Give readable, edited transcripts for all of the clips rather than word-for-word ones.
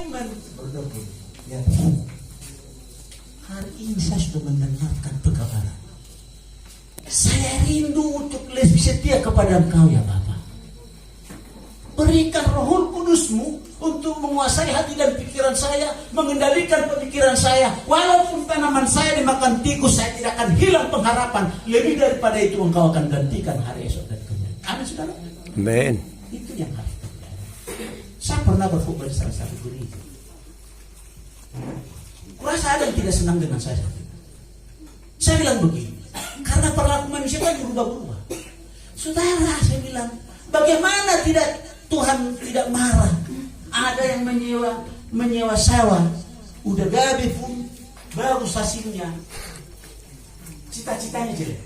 argumen berdebut. Ya, hari ini saya sudah mendengarkan pekabaran. Saya rindu untuk lebih setia kepada Engkau ya Bapa. Berikan Roh Kudus-Mu untuk menguasai hati dan pikiran saya, mengendalikan pemikiran saya. Walaupun tanaman saya dimakan tikus, saya tidak akan hilang pengharapan. Lebih daripada itu Engkau akan gantikan hari esok dan kemudian. Amin saudara. Amin. Itu yang harus terjadi. Saya pernah berkhotbah di salah satu gereja. Kurasa ada yang tidak senang dengan saya. Saya bilang begini, karena perilaku manusia kan berubah-ubah. Saudara, saya bilang, bagaimana Tuhan tidak marah? Ada yang menyewa sawah, udah gabe pun bagus hasilnya, cita-citanya jelek.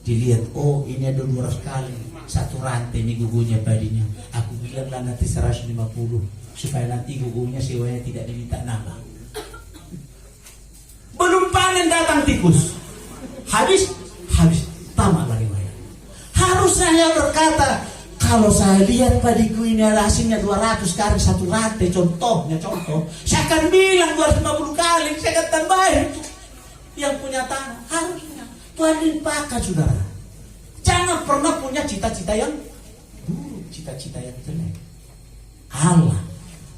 Dilihat, oh ini ada 200 kali satu rantai ini gugunya padinya. Aku bilang lah nanti 150 supaya nanti gugunya sewanya tidak diminta nambah. Belum panen datang tikus, habis tamat lagi bayar. Harusnya saya berkata, kalau saya lihat padiku ini ada hasilnya 200 kali satu rantai, contoh, saya akan bilang 250 kali, saya akan tambahin yang punya tanah. Harusnya Tuhan limpahkan saudara. Jangan pernah punya cita-cita yang buruk, cita-cita yang jelek. Allah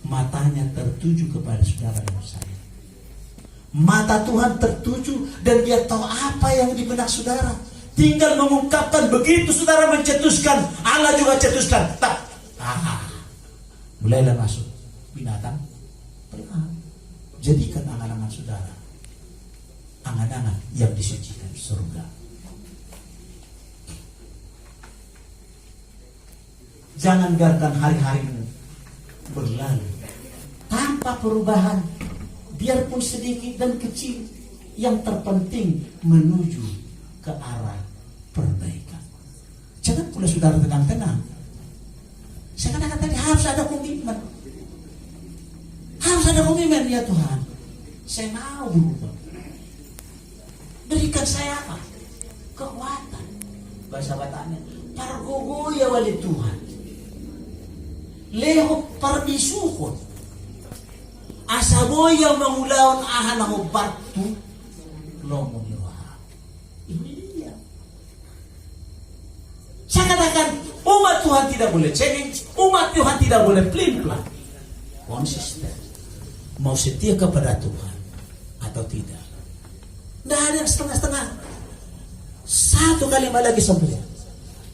matanya tertuju kepada saudara dan saya. Mata Tuhan tertuju dan Dia tahu apa yang di benak saudara. Tinggal mengungkapkan, begitu saudara mencetuskan, Allah juga cetuskan. Tak. Mulailah masuk binatang ternak. Jadikan angan-angan saudara angan-angan yang disucikan surga. Jangan biarkan hari-harimu berlalu tanpa perubahan, biarpun sedikit dan kecil. Yang terpenting menuju ke arah perbaikan. Jangan pula saudara tenang-tenang. Saya katakan tadi harus ada komitmen. Harus ada komitmen ya Tuhan. Saya mau berubah. Berikan saya apa? Kekuatan. Bahasa Bataknya, pargogoya wali Tuhan. Leho parbisukon. Asaboya mangulaon ahan ako batu lomo niwa. Ini dia. Saya katakan umat Tuhan tidak boleh cengeng, umat Tuhan tidak boleh pelin-pelan. Konsisten. Mau setia kepada Tuhan atau tidak. Tidak ada yang setengah-setengah. Satu kalimat lagi sempurna.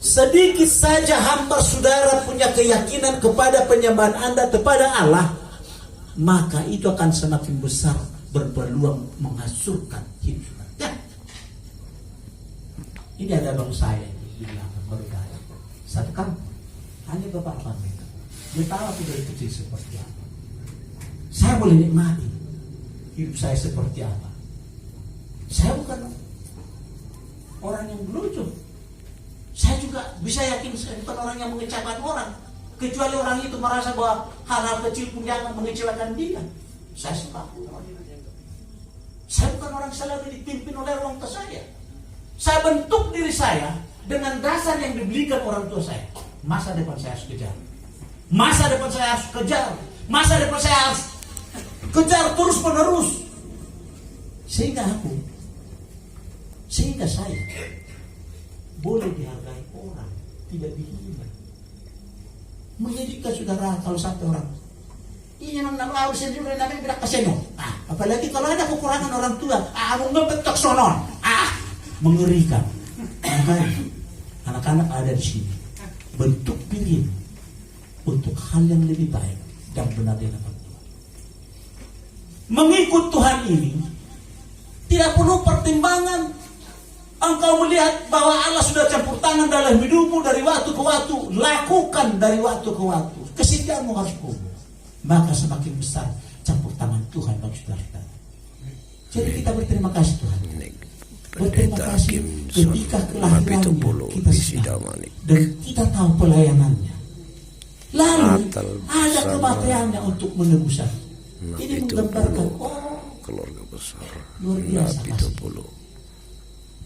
Sedikit saja hamba saudara punya keyakinan kepada penyembahan Anda kepada Allah, maka itu akan semakin besar berpeluang menghancurkan hidup kita. Ya. Ini ada bang saya di belakang bergaya. Satu kampung, hanya beberapa meter. Dia tahu aku dari kecil seperti apa. Saya boleh nikmati hidup saya seperti apa. Saya bukan orang yang gelucu. Saya juga bisa yakin saya bukan orang yang mengecewakan orang. Kecuali orang itu merasa bahwa hal-hal kecil pun jangan mengecewakan dia. Saya suka. Saya bukan orang selalu dipimpin oleh orang tua saya. Saya bentuk diri saya dengan dasar yang dibelikan orang tua saya. Masa depan saya harus kejar. Masa depan saya harus kejar. Masa depan saya harus kejar terus menerus. Sehingga saya boleh dihargai orang, tidak dihina. Menyedihkan saudara kalau sampai orang ini nama Allah sendiri namanya bilang kaseno. Apalagi kalau ada kekurangan orang tua, ngebetok sonon. Mengerikan. Makanya anak-anak ada di sini. Bentuk diri untuk hal yang lebih baik dan benar di hadapan Tuhan. Mengikut Tuhan ini tidak perlu pertimbangan. Engkau melihat bahwa Allah sudah campur tangan dalam hidupmu dari waktu ke waktu. Lakukan dari waktu ke waktu. Kesetiaanmu harus penuh. Maka semakin besar campur tangan Tuhan bagi saudara kita. Jadi kita berterima kasih Tuhan. Berterima kasih ketika kelahirannya kita sedang. Dan kita tahu pelayanannya. Lalu ada kematiannya untuk menebus. Ini menggambarkan keluarga besar. Luar biasa.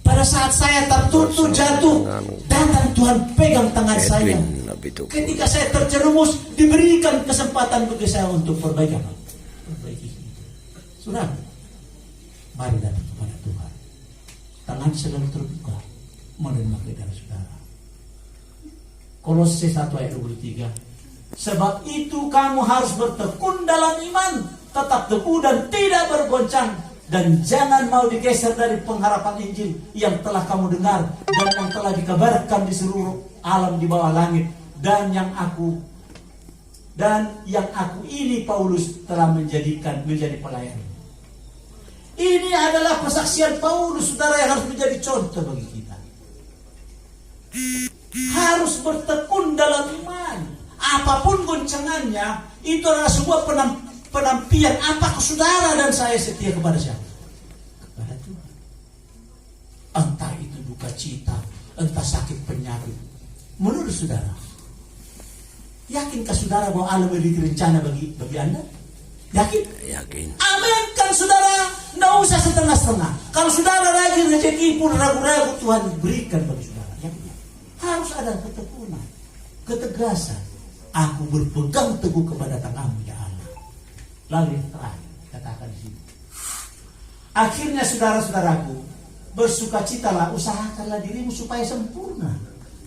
Pada saat saya tertutup jatuh, datang Tuhan pegang tangan saya. Ketika saya terjerumus, diberikan kesempatan bagi saya untuk perbaiki. Sudah, mari datang kepada Tuhan. Tangan selalu terbuka menerima saudara. Kolose 1 ayat 23. Sebab itu kamu harus bertekun dalam iman, tetap teguh dan tidak bergoncang, dan jangan mau digeser dari pengharapan Injil yang telah kamu dengar dan yang telah dikabarkan di seluruh alam di bawah langit, dan yang aku ini Paulus telah menjadi pelayan. Ini adalah kesaksian Paulus, saudara, yang harus menjadi contoh bagi kita. Harus bertekun dalam iman. Apapun goncangannya, itu adalah sebuah penampian. Apakah saudara dan saya setia kepada siapa? Kepada Tuhan. Entah itu duka cita, entah sakit penyakit. Menurut saudara, yakinkah saudara bahwa Allah memiliki rencana bagi Anda? Yakin? Amin kan saudara? Nggak usah setengah-setengah. Kalau saudara rajin rezeki pun ragu-ragu, Tuhan berikan bagi saudara. Harus ada ketekunan, ketegasan. Aku berpegang teguh kepada tangan-Mu ya Allah. Lalu yang terakhir, katakan di sini. Akhirnya saudara-saudaraku, bersukacitalah, usahakanlah dirimu supaya sempurna.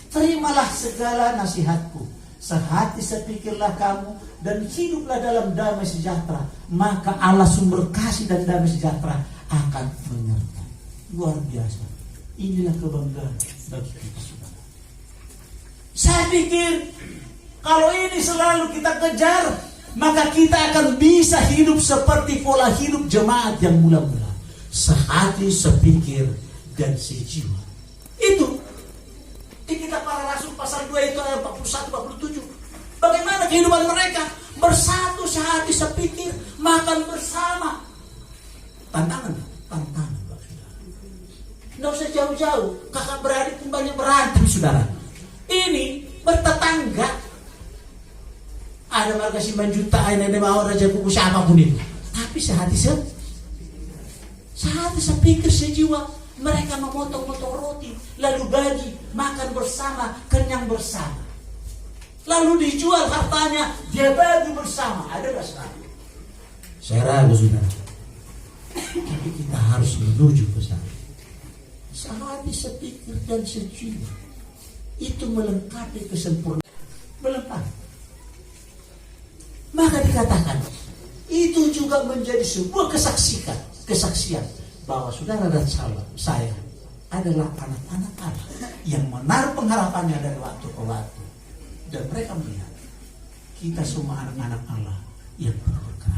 Terimalah segala nasihatku. Sehati sepikirlah kamu dan hiduplah dalam damai sejahtera. Maka Allah sumber kasih dan damai sejahtera akan menyertai. Luar biasa. Inilah kebanggaan bagi kita, saudara. Saya pikir kalau ini selalu kita kejar, maka kita akan bisa hidup seperti pola hidup jemaat yang mula-mula. Sehati, sepikir, dan sejiwa. Itu di Kitab Para Rasul pasal 2 itu ayat 41-47. Bagaimana kehidupan mereka? Bersatu, sehati, sepikir, makan bersama. Tantangan. Nggak usah jauh-jauh. Kakak beradik pun banyak berantem, saudara. Ini bertetangga. Ada marga simpan juta, ada mau raja kuku siapapun itu. Tapi sehati sepikir, sejiwa. Mereka memotong-motong roti, lalu bagi, makan bersama, kenyang bersama. Lalu dijual hartanya, dia bagi bersama. Ada nggak saudara? Saya ragu, saudara. Tapi kita harus menuju ke sana. Sehati, sepikir, dan sejiwa. Itu melengkapi kesempurnaan. Melengkapi. Maka dikatakan, itu juga menjadi sebuah kesaksian bahwa saudara dan saya adalah anak-anak Allah yang menaruh pengharapannya dari waktu ke waktu. Dan mereka melihat kita semua anak-anak Allah yang bergerak.